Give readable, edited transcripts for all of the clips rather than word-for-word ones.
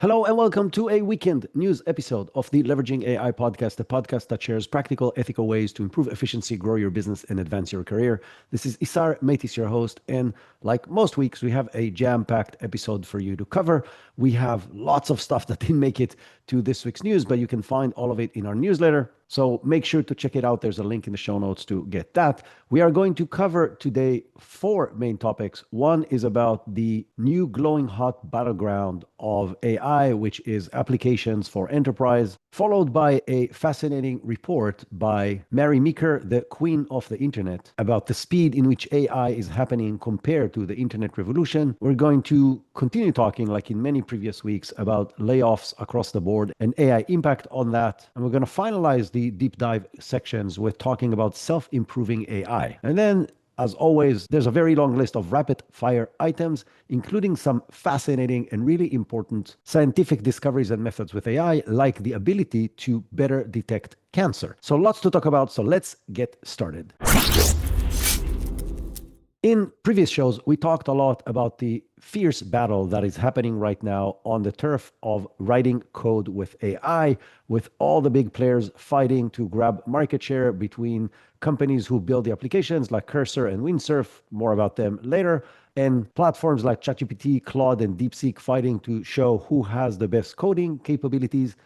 Hello and welcome to a weekend news episode of the Leveraging AI podcast, the podcast that shares practical, ethical ways to improve efficiency, grow your business, and advance your career. This is Isar Meitis, your host, and like most weeks, we have a jam-packed episode for you to cover. We have lots of stuff that didn't make it to this week's news, but you can find all of it in our newsletter. So make sure to check it out. There's a link in the show notes to get that. We are going to cover today 4 main topics. One is about the new glowing hot battleground of AI, which is applications for enterprise, followed by a fascinating report by Mary Meeker, the queen of the internet, about the speed in which AI is happening compared to the internet revolution. We're going to continue talking, like in many previous weeks, about layoffs across the board and AI impact on that. And we're going to finalize the deep dive sections with talking about self-improving AI. And then, as always, there's a very long list of rapid fire items, including some fascinating and really important scientific discoveries and methods with AI, like the ability to better detect cancer. So lots to talk about. So let's get started. In previous shows, we talked a lot about the fierce battle that is happening right now on the turf of writing code with AI, with all the big players fighting to grab market share between companies who build the applications like Cursor and Windsurf, more about them later, and platforms like ChatGPT, Claude, and DeepSeek fighting to show who has the best coding capabilities.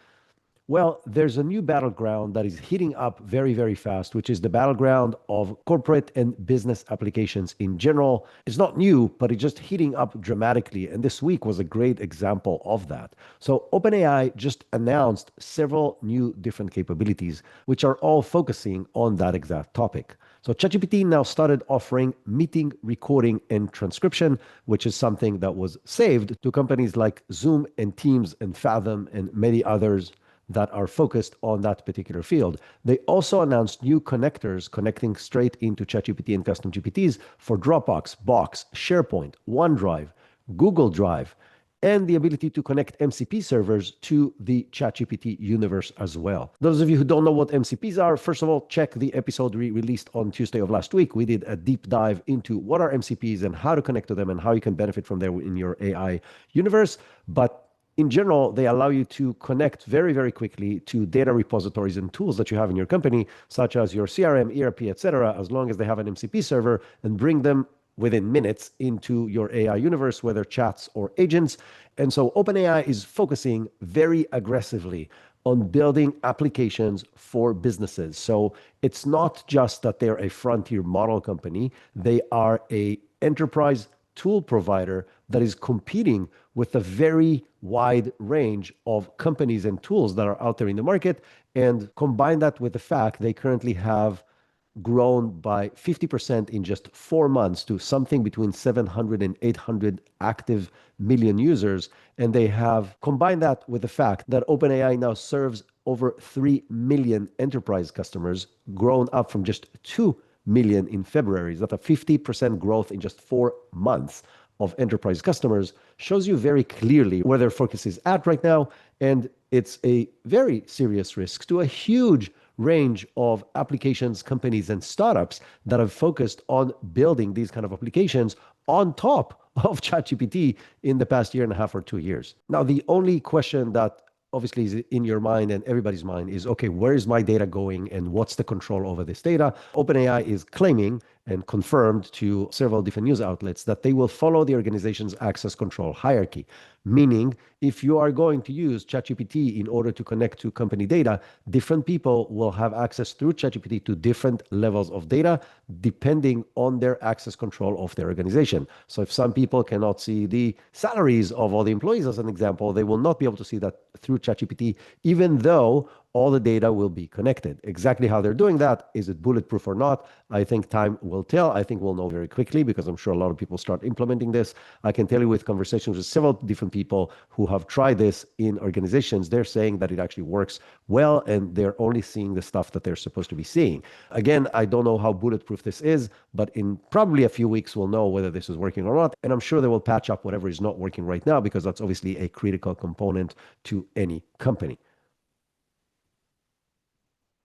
Well, there's a new battleground that is heating up very, very fast, which is the battleground of corporate and business applications in general. It's not new, but it's just heating up dramatically. And this week was a great example of that. So OpenAI just announced several new different capabilities, which are all focusing on that exact topic. So ChatGPT now started offering meeting recording and transcription, which is something that was saved to companies like Zoom and Teams and Fathom and many others that are focused on that particular field. They also announced new connectors connecting straight into ChatGPT and custom GPTs for Dropbox, Box, SharePoint, OneDrive, Google Drive, and the ability to connect MCP servers to the ChatGPT universe as well. Those of you who don't know what MCPs are, first of all, check the episode we released on Tuesday of last week. We did a deep dive into what are MCPs and how to connect to them and how you can benefit from them in your AI universe. But in general, they allow you to connect very, very quickly to data repositories and tools that you have in your company, such as your CRM, ERP, etc., as long as they have an MCP server, and bring them within minutes into your AI universe, whether chats or agents. And so OpenAI is focusing very aggressively on building applications for businesses. So it's not just that they're a frontier model company, they are an enterprise tool provider that is competing with a very wide range of companies and tools that are out there in the market. And combine that with the fact they currently have grown by 50% in just 4 months to something between 700 and 800 active million users. And they have combined that with the fact that OpenAI now serves over 3 million enterprise customers, grown up from just 2 million in February. That's a 50% growth in just 4 months of enterprise customers. Shows you very clearly where their focus is at right now. And it's a very serious risk to a huge range of applications, companies, and startups that have focused on building these kind of applications on top of ChatGPT in the past year and a half or 2 years. Now, the only question that obviously is in your mind and everybody's mind is, okay, where is my data going and what's the control over this data? OpenAI is claiming and confirmed to several different news outlets that they will follow the organization's access control hierarchy. Meaning, if you are going to use ChatGPT in order to connect to company data, different people will have access through ChatGPT to different levels of data, depending on their access control of their organization. So if some people cannot see the salaries of all the employees, as an example, they will not be able to see that through ChatGPT, even though all the data will be connected. Exactly how they're doing that, is it bulletproof or not? I think time will tell. I think we'll know very quickly because I'm sure a lot of people start implementing this. I can tell you with conversations with several different people who have tried this in organizations, they're saying that it actually works well and they're only seeing the stuff that they're supposed to be seeing. Again, I don't know how bulletproof this is, but in probably a few weeks, we'll know whether this is working or not. And I'm sure they will patch up whatever is not working right now because that's obviously a critical component to any company.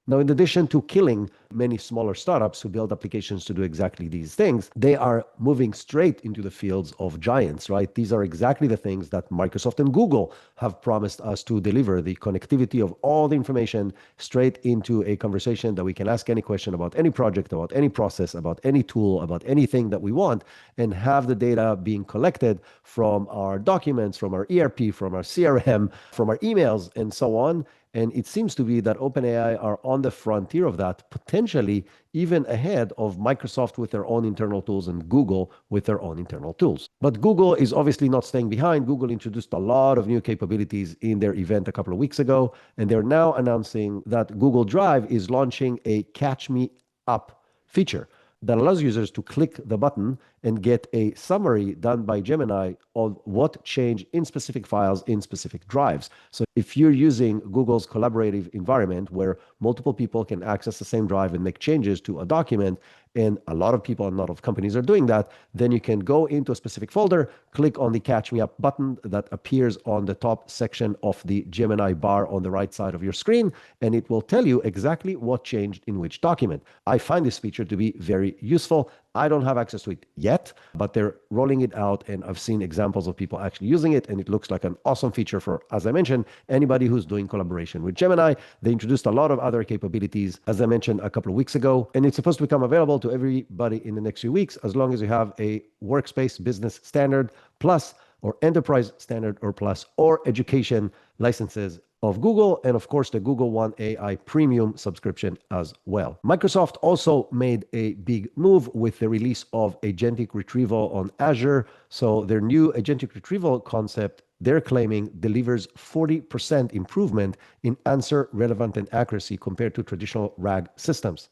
Now, in addition to killing many smaller startups who build applications to do exactly these things, they are moving straight into the fields of giants, right? These are exactly the things that Microsoft and Google have promised us to deliver, the connectivity of all the information straight into a conversation that we can ask any question about any project, about any process, about any tool, about anything that we want, and have the data being collected from our documents, from our ERP, from our CRM, from our emails, and so on. And it seems to be that OpenAI are on the frontier of that, potentially even ahead of Microsoft with their own internal tools and Google with their own internal tools. But Google is obviously not staying behind. Google introduced a lot of new capabilities in their event a couple of weeks ago, and they're now announcing that Google Drive is launching a Catch Me Up feature that allows users to click the button and get a summary done by Gemini of what changed in specific files in specific drives. So if you're using Google's collaborative environment where multiple people can access the same drive and make changes to a document, and a lot of people and a lot of companies are doing that, then you can go into a specific folder, click on the Catch Me Up button that appears on the top section of the Gemini bar on the right side of your screen, and it will tell you exactly what changed in which document. I find this feature to be very useful. I don't have access to it yet, but they're rolling it out, and I've seen examples of people actually using it, and it looks like an awesome feature for, as I mentioned, anybody who's doing collaboration with Gemini. They introduced a lot of other capabilities, as I mentioned a couple of weeks ago, and it's supposed to become available to everybody in the next few weeks, as long as you have a Workspace Business Standard Plus or Enterprise Standard or Plus or education licenses of Google, and of course the Google One AI Premium subscription as well. Microsoft also made a big move with the release of agentic retrieval on Azure. So their new agentic retrieval concept, they're claiming, delivers 40% improvement in answer relevance and accuracy compared to traditional RAG systems.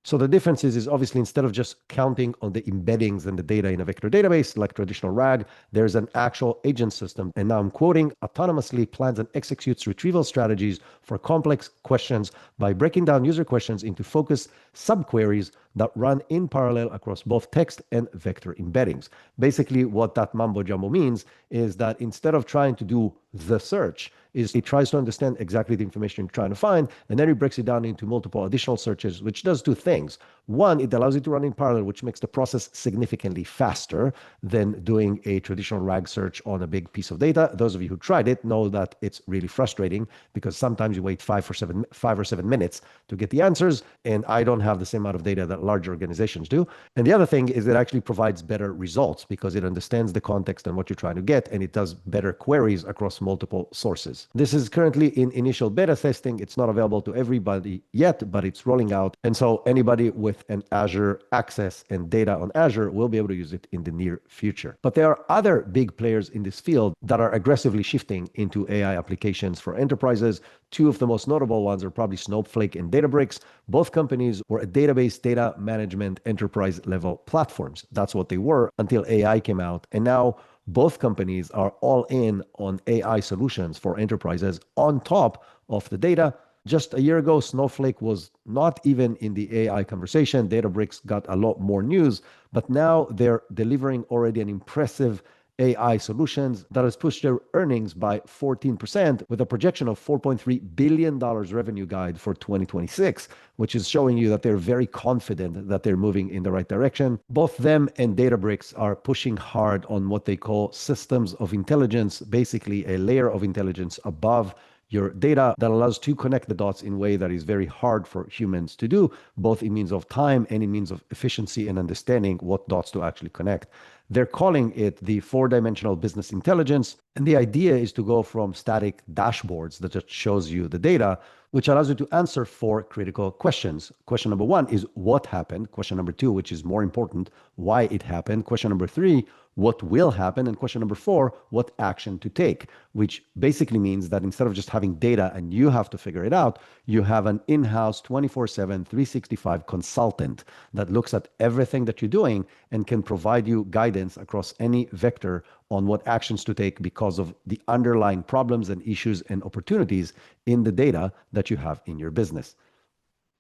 So the difference is obviously, instead of just counting on the embeddings and the data in a vector database like traditional RAG, there's an actual agent system. And now I'm quoting, autonomously plans and executes retrieval strategies for complex questions by breaking down user questions into focused subqueries that run in parallel across both text and vector embeddings. Basically, what that mumbo jumbo means is that instead of trying to do the search, it tries to understand exactly the information you're trying to find, and then it breaks it down into multiple additional searches, which does two things. One, it allows it to run in parallel, which makes the process significantly faster than doing a traditional RAG search on a big piece of data. Those of you who tried it know that it's really frustrating because sometimes you wait 5 or 7 minutes to get the answers, and I don't have the same amount of data that large organizations do. And the other thing is it actually provides better results because it understands the context and what you're trying to get, and it does better queries across multiple sources. This is currently in initial beta testing. It's not available to everybody yet, but it's rolling out. And so anybody with an Azure access and data on Azure will be able to use it in the near future. But there are other big players in this field that are aggressively shifting into AI applications for enterprises. Two of the most notable ones are probably Snowflake and Databricks. Both companies were a database data management enterprise level platforms. That's what they were until AI came out. And now both companies are all in on AI solutions for enterprises on top of the data. Just a year ago, Snowflake was not even in the AI conversation. Databricks got a lot more news, but now they're delivering already an impressive AI solutions that has pushed their earnings by 14% with a projection of $4.3 billion revenue guide for 2026, which is showing you that they're very confident that they're moving in the right direction. Both them and Databricks are pushing hard on what they call systems of intelligence, basically a layer of intelligence above your data that allows to connect the dots in a way that is very hard for humans to do, both in means of time and in means of efficiency and understanding what dots to actually connect. They're calling it the four-dimensional business intelligence. And the idea is to go from static dashboards that just shows you the data, which allows you to answer four critical questions. Question number one is what happened? Question number two, which is more important, why it happened? Question number three, what will happen? And question number four, what action to take? Which basically means that instead of just having data and you have to figure it out, you have an in-house 24/7, 365 consultant that looks at everything that you're doing and can provide you guidance across any vector on what actions to take because of the underlying problems and issues and opportunities in the data that you have in your business.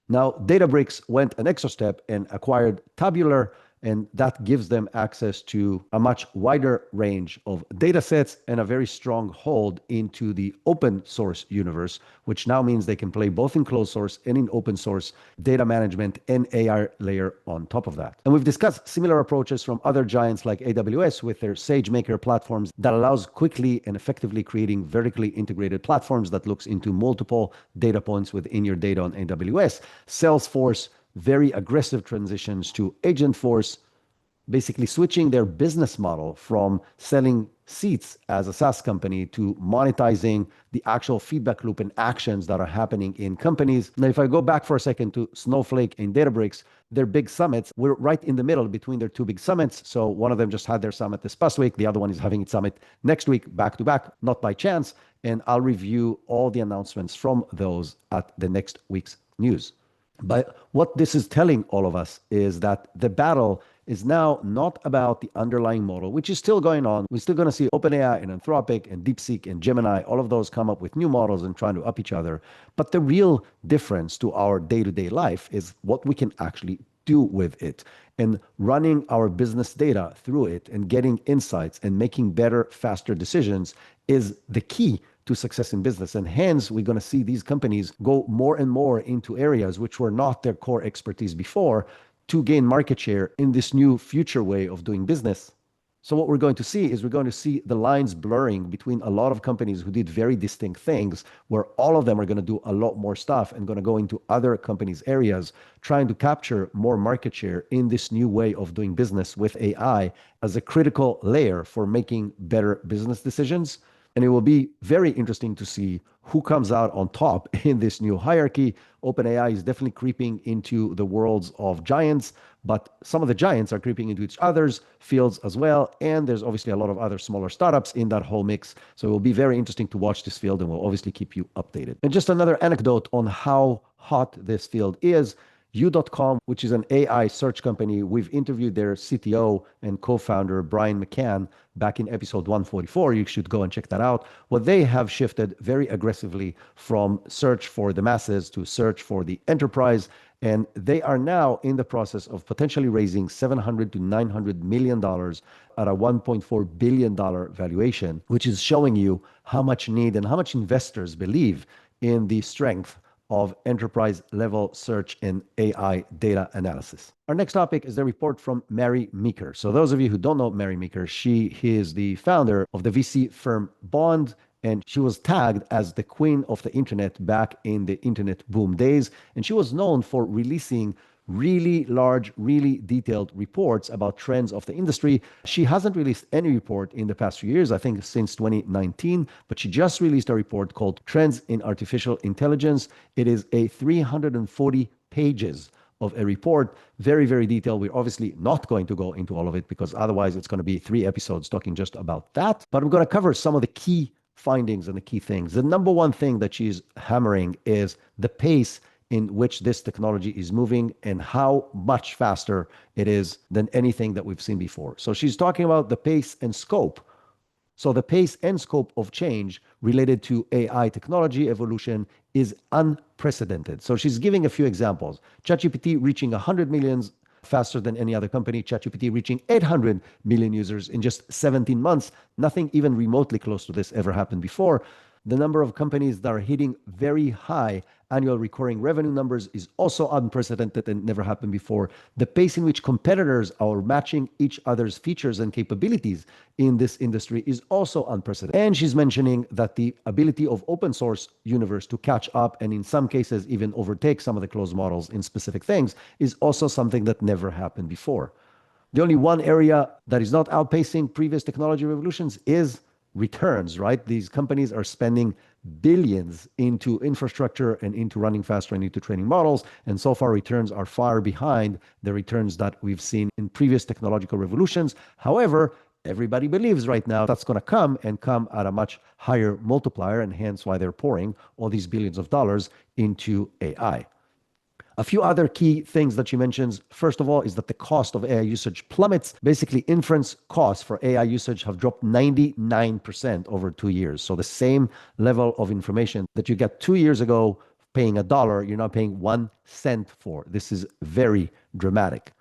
Now, Databricks went an extra step and acquired Tabular, and that gives them access to a much wider range of data sets and a very strong hold into the open source universe, which now means they can play both in closed source and in open source data management and AI layer on top of that. And we've discussed similar approaches from other giants like AWS with their SageMaker platforms that allows quickly and effectively creating vertically integrated platforms that looks into multiple data points within your data on AWS. Salesforce, very aggressive transitions to Agentforce, basically switching their business model from selling seats as a SaaS company to monetizing the actual feedback loop and actions that are happening in companies. Now, if I go back for a second to Snowflake and Databricks, their big summits, we're right in the middle between their two big summits. So one of them just had their summit this past week. The other one is having its summit next week, back to back, not by chance. And I'll review all the announcements from those at the next week's news. But what this is telling all of us is that the battle is now not about the underlying model, which is still going on. We're still going to see OpenAI and Anthropic and DeepSeek and Gemini, all of those come up with new models and trying to up each other. But the real difference to our day-to-day life is what we can actually do with it. And running our business data through it and getting insights and making better, faster decisions is the key to success in business. And hence, we're going to see these companies go more and more into areas which were not their core expertise before to gain market share in this new future way of doing business. So what we're going to see is we're going to see the lines blurring between a lot of companies who did very distinct things, where all of them are going to do a lot more stuff and going to go into other companies' areas, trying to capture more market share in this new way of doing business with AI as a critical layer for making better business decisions. And it will be very interesting to see who comes out on top in this new hierarchy. OpenAI is definitely creeping into the worlds of giants, but some of the giants are creeping into each other's fields as well. And there's obviously a lot of other smaller startups in that whole mix. So it will be very interesting to watch this field, and we'll obviously keep you updated. And just another anecdote on how hot this field is. U.com, which is an AI search company. We've interviewed their CTO and co-founder, Brian McCann, back in episode 144. You should go and check that out. Well, they have shifted very aggressively from search for the masses to search for the enterprise. And they are now in the process of potentially raising $700 to $900 million at a $1.4 billion valuation, which is showing you how much need and how much investors believe in the strength of enterprise level search and AI data analysis. Our next topic is the report from Mary Meeker. So those of you who don't know Mary Meeker, she is the founder of the VC firm Bond, and she was tagged as the queen of the internet back in the internet boom days. And she was known for releasing really large, really detailed reports about trends of the industry. She hasn't released any report in the past few years, I think since 2019, but she just released a report called Trends in Artificial Intelligence. It is a 340 pages of a report, very, very detailed. We're obviously not going to go into all of it because otherwise it's going to be 3 episodes talking just about that. But I'm going to cover some of the key findings and the key things. The number one thing that she's hammering is the pace in which this technology is moving and how much faster it is than anything that we've seen before. So she's talking about the pace and scope. So the pace and scope of change related to AI technology evolution is unprecedented. So she's giving a few examples. ChatGPT reaching 100 million faster than any other company. ChatGPT reaching 800 million users in just 17 months. Nothing even remotely close to this ever happened before. The number of companies that are hitting very high annual recurring revenue numbers is also unprecedented and never happened before. The pace in which competitors are matching each other's features and capabilities in this industry is also unprecedented. And she's mentioning that the ability of open source universe to catch up and in some cases even overtake some of the closed models in specific things is also something that never happened before. The only one area that is not outpacing previous technology revolutions is returns, right? These companies are spending billions into infrastructure and into running faster and into training models. And so far, returns are far behind the returns that we've seen in previous technological revolutions. However, everybody believes right now that's going to come and come at a much higher multiplier, and hence why they're pouring all these billions of dollars into AI. A few other key things that she mentions, first of all, is that the cost of AI usage plummets. Basically, inference costs for AI usage have dropped 99% over 2 years. So the same level of information that you got 2 years ago paying $1, you're now paying 1 cent for. This is very dramatic.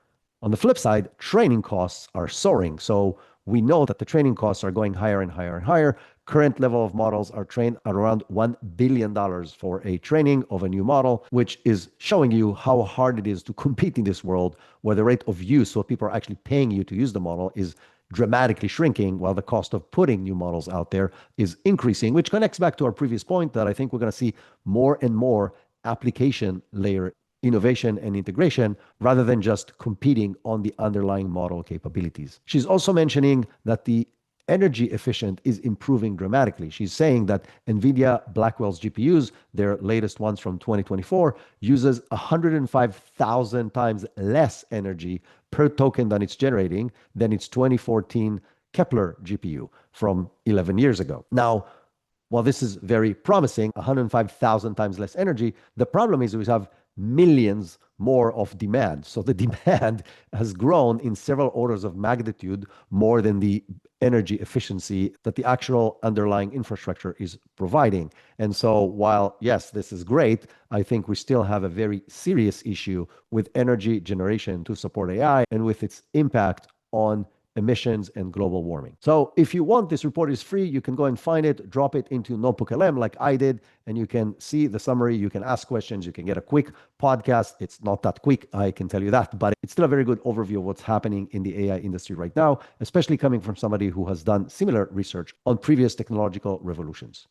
On the flip side, training costs are soaring. So we know that the training costs are going higher and higher and higher. Current level of models are trained at around $1 billion for a training of a new model, which is showing you how hard it is to compete in this world where the rate of use, so people are actually paying you to use the model, is dramatically shrinking while the cost of putting new models out there is increasing, which connects back to our previous point that I think we're going to see more and more application layer innovation and integration rather than just competing on the underlying model capabilities. She's also mentioning that the energy efficient is improving dramatically. She's saying that NVIDIA Blackwell's GPUs, their latest ones from 2024, uses 105,000 times less energy per token than it's generating than its 2014 Kepler GPU from 11 years ago. Now, while this is very promising, 105,000 times less energy, the problem is we have millions more of demand. So the demand has grown in several orders of magnitude more than the energy efficiency that the actual underlying infrastructure is providing. And so while, yes, this is great, I think we still have a very serious issue with energy generation to support AI and with its impact on emissions and global warming. So if you want, this report is free. You can go and find it, drop it into NotebookLM like I did, and you can see the summary. You can ask questions. You can get a quick podcast. It's not that quick, I can tell you that, but it's still a very good overview of what's happening in the AI industry right now, especially coming from somebody who has done similar research on previous technological revolutions.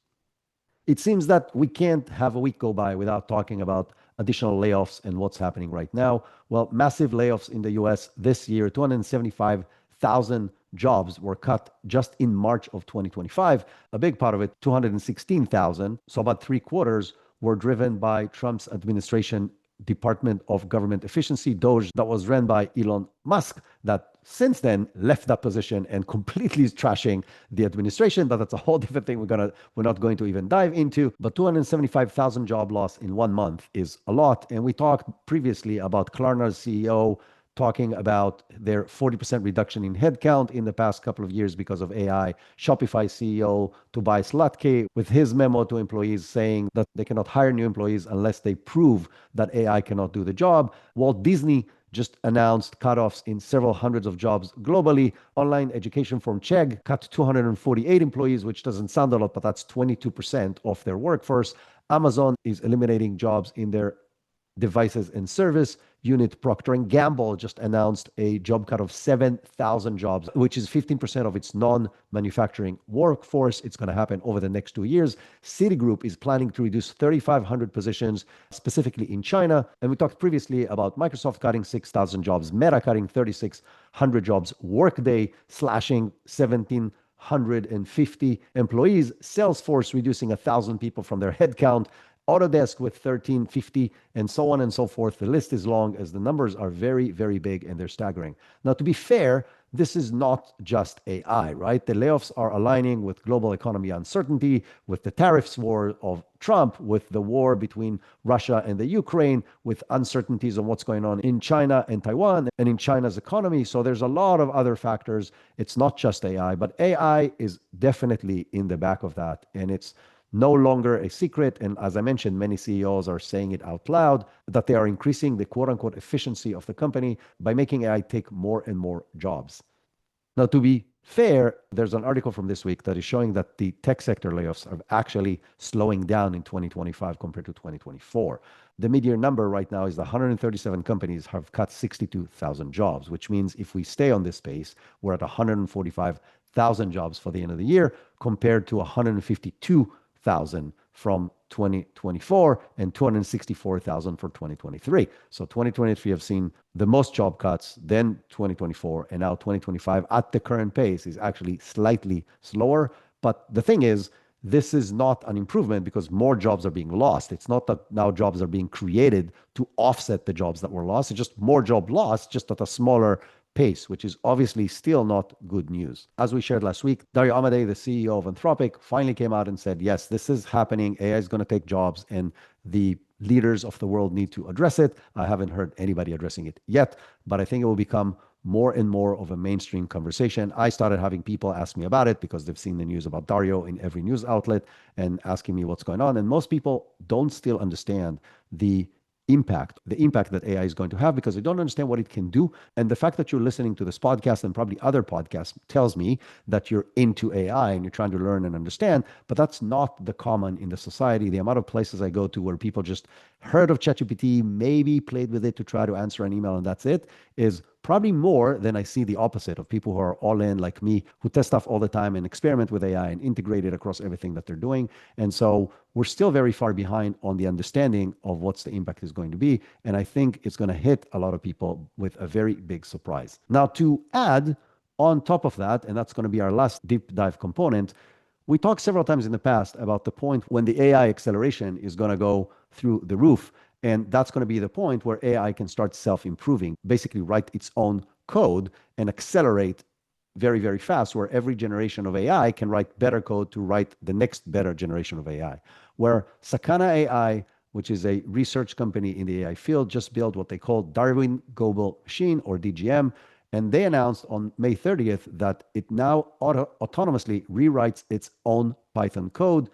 It seems that we can't have a week go by without talking about additional layoffs and what's happening right now. Well, massive layoffs in the US this year, 275,000 jobs were cut just in March of 2025. A big part of it, 216,000, so about three quarters, were driven by Trump's administration Department of Government Efficiency, DOGE, that was run by Elon Musk, that since then left that position and completely is trashing the administration. But that's a whole different thing we're not going to even dive into. But 275,000 job loss in 1 month is a lot. And we talked previously about Klarna's CEO talking about their 40% reduction in headcount in the past couple of years because of AI. Shopify CEO Tobias Lutke with his memo to employees saying that they cannot hire new employees unless they prove that AI cannot do the job. Walt Disney just announced cutoffs in several hundreds of jobs globally. Online education firm Chegg cut 248 employees, which doesn't sound a lot, but that's 22% of their workforce. Amazon is eliminating jobs in their devices and service unit. Procter & Gamble just announced a job cut of 7,000 jobs, which is 15% of its non-manufacturing workforce. It's going to happen over the next 2 years. Citigroup is planning to reduce 3,500 positions, specifically in China. And we talked previously about Microsoft cutting 6,000 jobs, Meta cutting 3,600 jobs, Workday slashing 1,750 employees, Salesforce reducing 1,000 people from their headcount, Autodesk with 1,350, and so on and so forth. The list is long as the numbers are very, very big and they're staggering. Now, to be fair, this is not just AI, right? The layoffs are aligning with global economy uncertainty, with the tariffs war of Trump, with the war between Russia and the Ukraine, with uncertainties on what's going on in China and Taiwan and in China's economy. So there's a lot of other factors. It's not just AI, but AI is definitely in the back of that. And it's no longer a secret. And as I mentioned, many CEOs are saying it out loud that they are increasing the quote unquote efficiency of the company by making AI take more and more jobs. Now, to be fair, there's an article from this week that is showing that the tech sector layoffs are actually slowing down in 2025 compared to 2024. The mid-year number right now is 137 companies have cut 62,000 jobs, which means if we stay on this pace, we're at 145,000 jobs for the end of the year compared to 152,000 from 2024 and 264,000 for 2023. So 2023 have seen the most job cuts, then 2024, and now 2025 at the current pace is actually slightly slower. But the thing is, this is not an improvement because more jobs are being lost. It's not that now jobs are being created to offset the jobs that were lost. It's just more job loss, just at a smaller pace, which is obviously still not good news. As we shared last week, Dario Amodei, the CEO of Anthropic, finally came out and said, yes, this is happening. AI is going to take jobs and the leaders of the world need to address it. I haven't heard anybody addressing it yet, but I think it will become more and more of a mainstream conversation. I started having people ask me about it because they've seen the news about Dario in every news outlet and asking me what's going on. And most people don't still understand the the impact that AI is going to have, because they don't understand what it can do. And the fact that you're listening to this podcast and probably other podcasts tells me that you're into AI and you're trying to learn and understand, but that's not the common in the society. The amount of places I go to where people just heard of ChatGPT, maybe played with it to try to answer an email and that's it, is probably more than I see the opposite of people who are all in like me, who test stuff all the time and experiment with AI and integrate it across everything that they're doing. And so we're still very far behind on the understanding of what's the impact is going to be. And I think it's going to hit a lot of people with a very big surprise. Now, to add on top of that, and that's going to be our last deep dive component, we talked several times in the past about the point when the AI acceleration is going to go through the roof. And that's going to be the point where AI can start self-improving, basically write its own code and accelerate very, very fast, where every generation of AI can write better code to write the next better generation of AI. Where Sakana AI, which is a research company in the AI field, just built what they call Darwin Global Machine, or DGM. And they announced on May 30th that it now autonomously rewrites its own Python code,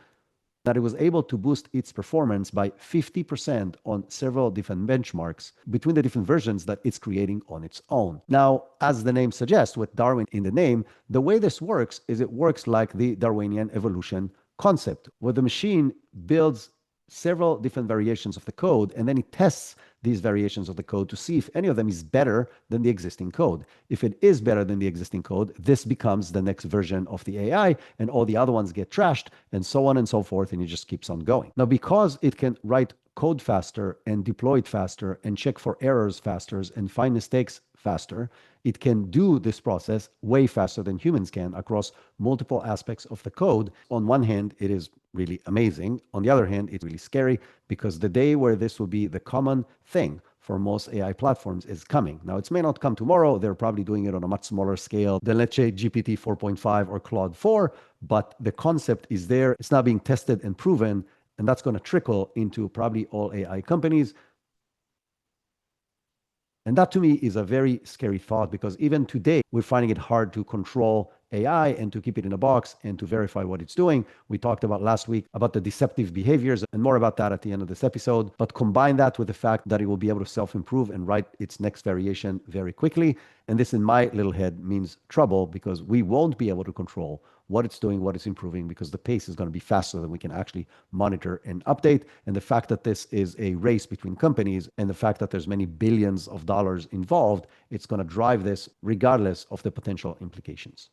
that it was able to boost its performance by 50% on several different benchmarks between the different versions that it's creating on its own. Now, as the name suggests, with Darwin in the name, the way this works is it works like the Darwinian evolution concept, where the machine builds several different variations of the code, and then it tests these variations of the code to see if any of them is better than the existing code. If it is better than the existing code, this becomes the next version of the AI, and all the other ones get trashed, and so on and so forth, and it just keeps on going. Now, because it can write code faster and deploy it faster and check for errors faster and find mistakes faster, it can do this process way faster than humans can across multiple aspects of the code. On one hand, it is really amazing. On the other hand, it's really scary, because the day where this will be the common thing for most AI platforms is coming. Now, it may not come tomorrow. They're probably doing it on a much smaller scale than, let's say, GPT 4.5 or Claude 4, but the concept is there. It's now being tested and proven, and that's going to trickle into probably all AI companies. And that to me is a very scary thought, because even today, we're finding it hard to control AI and to keep it in a box and to verify what it's doing. We talked about last week about the deceptive behaviors, and more about that at the end of this episode. But combine that with the fact that it will be able to self-improve and write its next variation very quickly. And this, in my little head, means trouble, because we won't be able to control what it's doing, what it's improving, because the pace is going to be faster than we can actually monitor and update. And the fact that this is a race between companies, and the fact that there's many billions of dollars involved, it's going to drive this regardless of the potential implications.